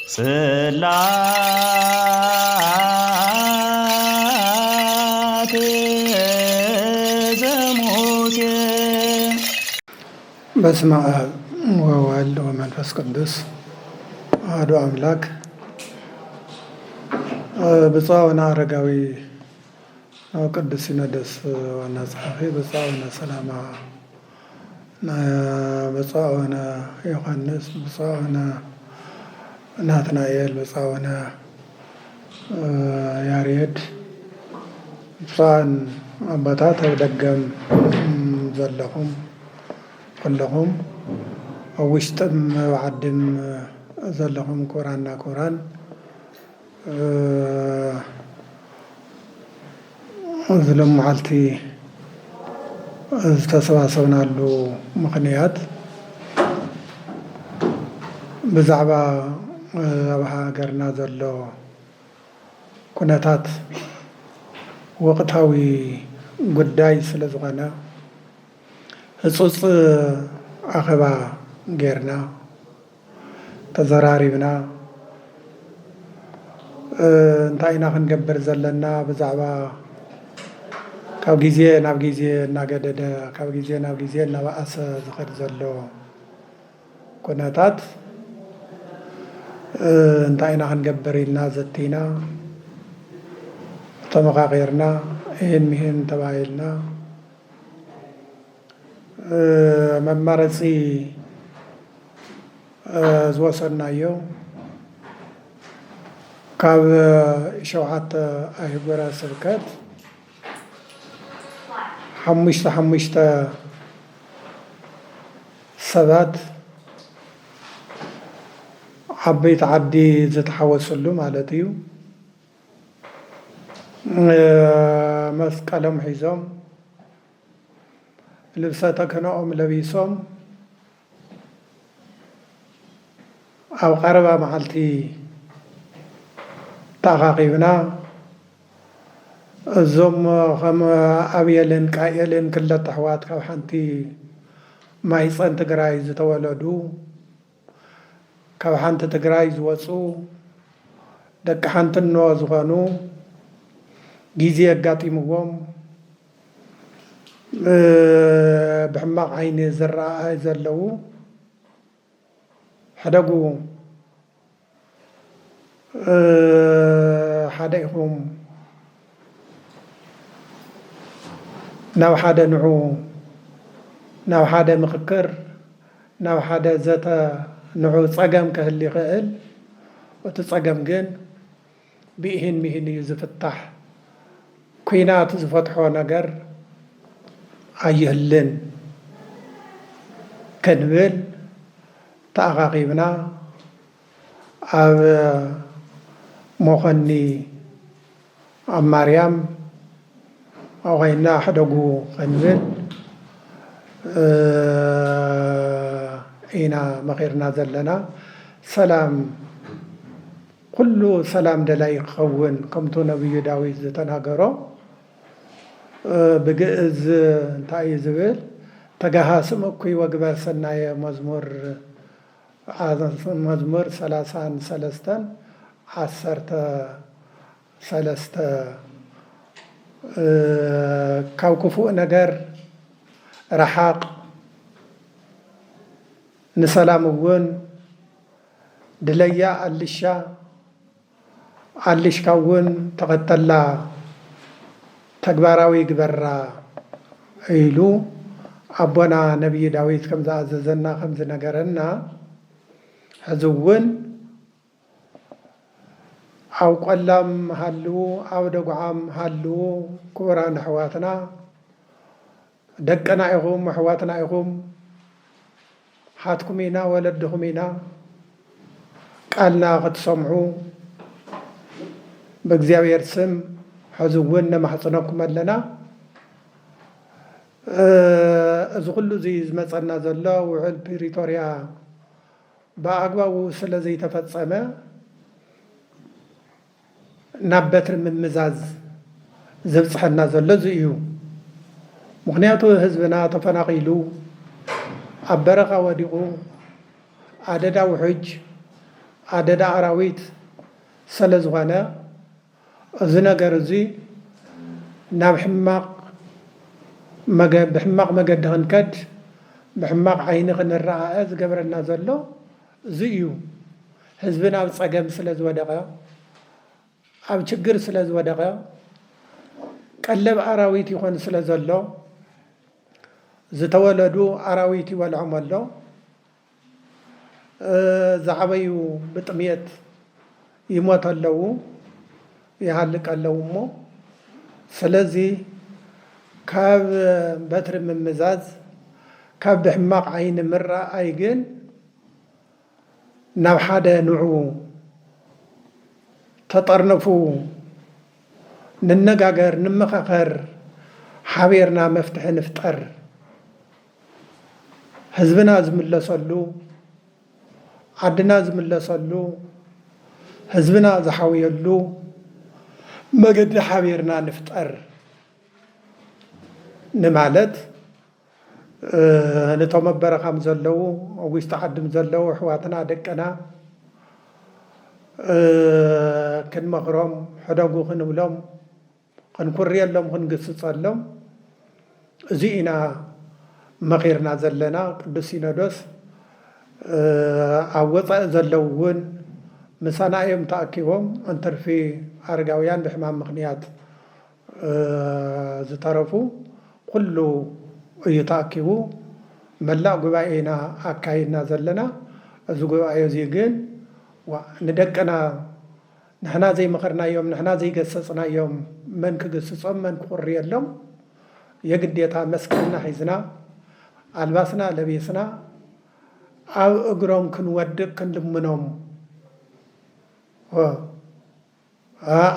ጽላት ዘሙሴ በስመ አብ ወወልድ ወመንፈስ ቅዱስ አሐዱ አምላክ። ብፁዕ አቡነ አረጋዊ ቅዱስ ሲኖዶስ ዋና ጸሐፊ፣ ብፁዕ አቡነ ሰላማ፣ ብፁዕ አቡነ ዮሐንስ፣ ብፁዕ አቡነ ናትናኤል፣ ብፁዕ አቡነ ያሬድ፣ ብፁዓን አባታት ኣብ ደገም ዘለኹም ኩለኹም ኣብ ውሽጥም ኣብ ዓድም ዘለኹም ክቡራንና ክቡራን እዚ ሎም መዓልቲ ዝተሰባሰብናሉ ምክንያት ብዛዕባ ኣብ ሃገርና ዘሎ ኩነታት ወቅታዊ ጉዳይ ስለ ዝኾነ ህፁፅ ኣኼባ ጌርና ተዘራሪብና እንታይ ኢና ክንገብር ዘለና ብዛዕባ ካብ ግዜ ናብ ግዜ እናገደደ ካብ ግዜ ናብ ግዜ እናባእሰ ዝኸድ ዘሎ ኩነታት እንታይ ኢና ክንገብር ኢልና ዘቲና ተመኻኺርና ይህን ተባሂልና መማረፂ ዝወሰድናዮ ካብ 7 ኣህጉረ ስብከት 5 ሰባት ዓበይቲ ዓዲ ዝተሓወሰሉ ማለት እዩ መስቀሎም ሒዞም ልብሰ ተክህኖኦም ለቢሶም ኣብ ቀረባ መዓልቲ ተኣኻኺብና እዞም ከም ኣብየልን ቃየልን ክልተ ኣሕዋት ካብ ሓንቲ ማይፀን ትግራይ ዝተወለዱ ካብ ሓንቲ ትግራይ ዝወፁ ደቂ ሓንትኖ ዝኾኑ ግዜ ኣጋጢምዎም ብሕማቕ ዓይኒ ዝረኣዩ ዘለው ሕደጉ ሓደ ኢኹም ናብ ሓደ ንዑ ናብ ሓደ ምክክር ናብ ሓደ ዘተ ንዑ ፀገም ክህሊ ይኽእል። እቲ ፀገም ግን ብኢህን ሚህን እዩ ዝፍታሕ። ኩናት ዝፈትሖ ነገር ኣይህልን ክንብል ተኣኻኺብና ኣብ ሞኸኒ ኣብ ማርያም ኮይና ሕደጉ ክንብል ኢና መኺርና ዘለና። ሰላም ኩሉ ሰላም ደላይ ክኸውን ከምቱ ነብዩ ዳዊት ዝተናገሮ ብግእዝ እንታይ እዩ ዝብል ተጋሃስም እኩይ ወግበር ሰናየ መዝሙር 33 13 ካብ ክፉእ ነገር ረሓቕ ንሰላም እውን ድለያ ኣልሻ ኣልሽካ እውን ተኸተላ ተግባራዊ ግበራ ኢሉ ኣቦና ነብይ ዳዊት ከም ዝኣዘዘና ከም ዝነገረና ሕዚ እውን ኣብ ቆላም ሃልዉ ኣብ ደጉዓም ሃልዉ ክቡራን ኣሕዋትና ደቅና ኢኹም ኣሕዋትና ኢኹም ሓትኩም ኢና ወለድኹም ኢና ቃልና ክትሰምዑ ብእግዚኣብሔር ስም ሕዚ እውን ነማሕፅነኩም ኣለና። እዚ ኩሉ እዚ ዝመፀና ዘሎ ውዕል ፕሪቶርያ ብኣግባቡ ስለ ዘይተፈፀመ ናብ በትሪ ምምዛዝ ዘብፅሐና ዘሎ እዚ እዩ። ምክንያቱ ህዝብና ተፈናቂሉ ኣብ በረኻ ወዲቑ ኣደዳ ውሕጅ ኣደዳ ኣራዊት ስለ ዝኾነ እዚ ነገር እዚ ናብ ብሕማቕ መገዲ ክንከድ ብሕማቕ ዓይኒ ክንረኣየ ዝገበረና ዘሎ እዚ እዩ። ህዝብና ኣብ ፀገም ስለ ዝወደቐ ኣብ ችግር ስለ ዝወደቐ ቀለብ ኣራዊት ይኾን ስለ ዘሎ ዝተወለዱ ኣራዊት ይበልዖም ኣሎ። ዝዓበዩ ብጥምየት ይሞት ኣለዉ ይሃልቅ ኣለዉ እሞ ስለዚ ካብ በትሪ ምምዛዝ ካብ ብሕማቕ ዓይኒ ምርኣይ ግን ናብ ሓደ ንዑ ተጠርነፉ ንነጋገር ንመኻኸር ሓቢርና መፍትሒ ንፍጠር ህዝብና ዝምለሰሉ ዓድና ዝምለሰሉ ህዝብና ዝሓውየሉ መገዲ ሓቢርና ንፍጠር ንማለት ነቶም በረኻም ዘለዉ ኣብ ውሽጢ ዓድም ዘለዉ ኣሕዋትና ደቀና ክንመክሮም ሕደጉ ክንብሎም ክንኩርየሎም ክንግስፀሎም እዚ ኢና መኺርና ዘለና። ቅዱስ ሲኖዶስ ኣብ ወፃኢ ዘለዉ እውን ምሳና እዮም ተኣኪቦም እንትርፊ ኣረጋውያን ብሕማም ምክንያት ዝተረፉ ኩሉ እዩ ተኣኪቡ መላእ ጉባኤ ኢና ኣካይድና ዘለና። እዚ ጉባኤ እዚ ግን ንደቅና ንሕና ዘይመኸርናዮም ንሕና ዘይገሰፅናዮም መን ክግስፆም መን ክቁርየሎም የግዴታ መስቀልና ሒዝና ኣልባስና ለቢስና ኣብ እግሮም ክንወድቅ ክንልምኖም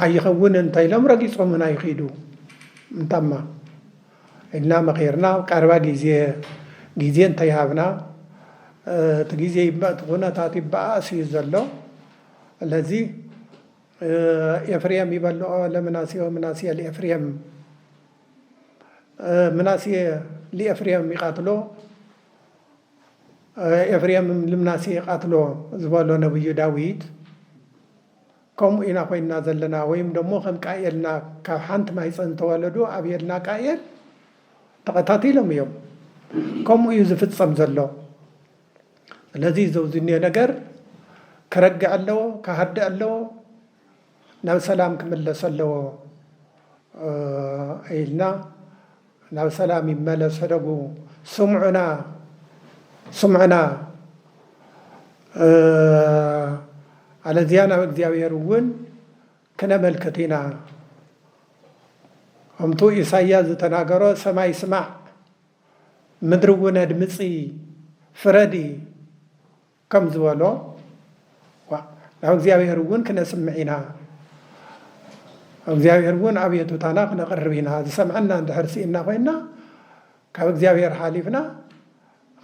ኣይኸውን እንተኢሎም ረጊፆምና ይኺዱ እንተማ ኢልና መኺርና ቀረባ ጊዜ እንተይሃብና እቲ ጊዜ እቲ ኩነታት ይበኣስ እዩ ዘሎ። ስለዚ ኤፍሬም ይበልዖ ለምናሴ ምናሴ ለኤፍሬም ምናሴ ለኤፍሬም ይቃትሎ ኤፍሬም ልምናሴ ይቃትሎ ዝበሎ ነብዩ ዳዊት ከምኡ ኢና ኮይና ዘለና። ወይም ደሞ ከም ቃየልና ካብ ሓንቲ ማይፀን ተወለዱ ኣብየልና ቃየል ተኸታቲሎም እዮም ከምኡ እዩ ዝፍፀም ዘሎ። ስለዚ ዘውዝኒዮ ነገር ክረግዕ ኣለዎ ክሃድእ ኣለዎ ናብ ሰላም ክምለስ ኣለዎ ኢልና ናብ ሰላም ይመለስ ሕደጉ ስምዑና ኣለዚያ ናብ እግዚኣብሔር እውን ክነመልክት ኢና። ከምቱ ኢሳያስ ዝተናገሮ ሰማይ ስማዕ ምድሪ እውን ኣድምፂ ፍረዲ ከም ዝበሎ ናብ እግዚኣብሔር እውን ክነስምዕ ኢና። እግዚኣብሔር እውን ኣብየቱታና ክነቕርብ ኢና። ዝሰምዐና እንድሕር ስኢና ኮይና ካብ እግዚኣብሔር ሓሊፍና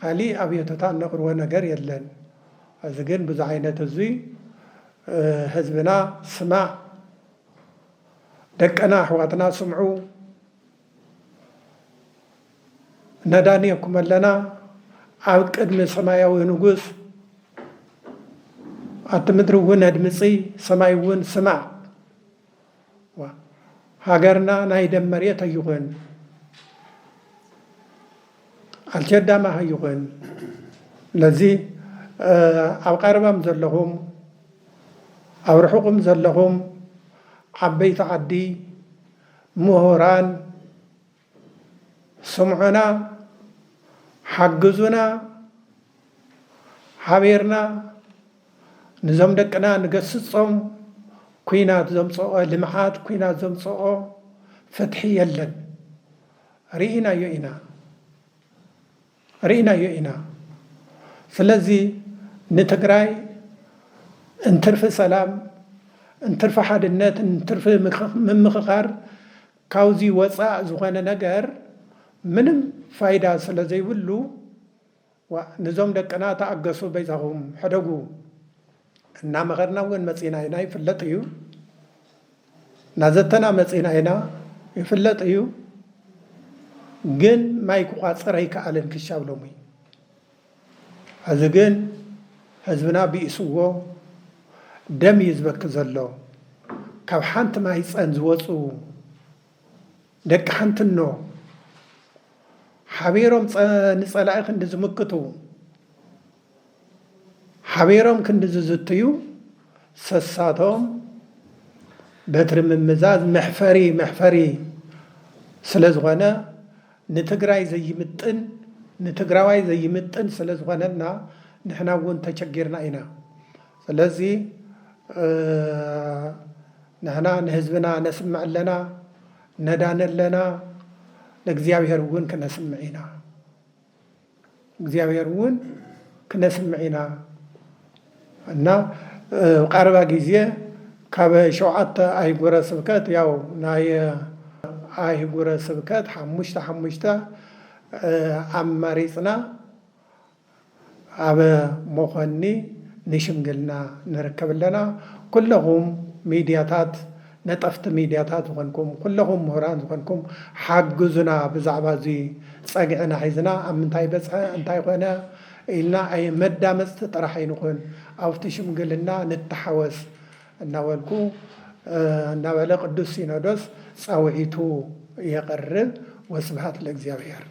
ካሊእ ኣብየቱታ እነቕርቦ ነገር የለን። እዚ ግን ብዙ ዓይነት እዙይ ህዝብና ስማዕ ደቀና ኣሕዋትና ስምዑ ነዳንየኩም ኣለና ኣብ ቅድሚ ሰማያዊ ንጉስ ኣቲ ምድሪ እውን ኣድምፂ ሰማይ እውን ስማዕ ሃገርና ናይ ደም መሬት ኣይኹን ኣልቸዳማ ኣይኹን። ለዚ ኣብ ቀረባም ዘለኹም ኣብ ርሑቕም ዘለኹም ዓበይቲ ዓዲ ምሁራን ስምዑና ሓግዙና ሓቢርና ንዞም ደቅና ንገስፆም ኩናት ዘምፅኦ ልምዓት ኩናት ዘምፅኦ ፍትሒ የለን ርኢናዮ ኢና። ስለዚ ንትግራይ እንትርፊ ሰላም እንትርፊ ሓድነት እንትርፊ ምምኽኻር ካብዚ ወፃእ ዝኾነ ነገር ምንም ፋይዳ ስለ ዘይብሉ ንዞም ደቅና ተኣገሱ በይዛኹም ሕደጉ እናመኸርና እውን መፂና ኢና ይፍለጥ እዩ። ናዘተና መፂና ኢና ይፍለጥ እዩ። ግን ማይ ክቋፅር ኣይከኣልን ክሻብሎም እዩ። እዚ ግን ህዝብና ቢእስዎ ደም ይዝበክ ዘሎ ካብ ሓንቲ ማይፀን ዝወፁ ደቂ ሓንትኖ ሓቢሮም ንፀላኢ ክንዲ ዝምክቱ ሓቢሮም ክንዲ ዝዝትዩ ሰሳቶም በትሪ ምምዛዝ መሕፈሪ ስለ ዝኾነ ንትግራይ ዘይምጥን ንትግራዋይ ዘይምጥን ስለ ዝኾነና ንሕና እውን ተቸጊርና ኢና ስለዚ ንሕና ንህዝብና ነስምዕ ኣለና ነዳን ኣለና ለእግዚአብሔር እውን ክነስምዕ ኢና እግዚአብሔር እውን ክነስምዕ ኢና እና ቀረባ ጊዜ ካብ 7 ኣህጉረ ስብከት ያው ናይ ኣህጉረ ስብከት 5 ኣማሪፅና ኣብ መኾኒ ንሽምግልና ንርከብ ኣለና ኩለኹም ሚድያታት ነጠፍቲ ሚድያታት ዝኾንኩም ኩለኹም ምሁራን ዝኾንኩም ሓግዙና ብዛዕባ እዚ ፀግዕና ሒዝና ኣብ ምንታይ በፅሐ እንታይ ኮነ ኢልና ኣይ መዳመፅቲ ጥራሕ ኣይንኹን ኣብቲ ሽምግልና ንተሓወስ እናበልኩ እናበለ ቅዱስ ሲኖዶስ ፃውዒቱ የቀርብ ወስብሐት ለእግዚአብሔር።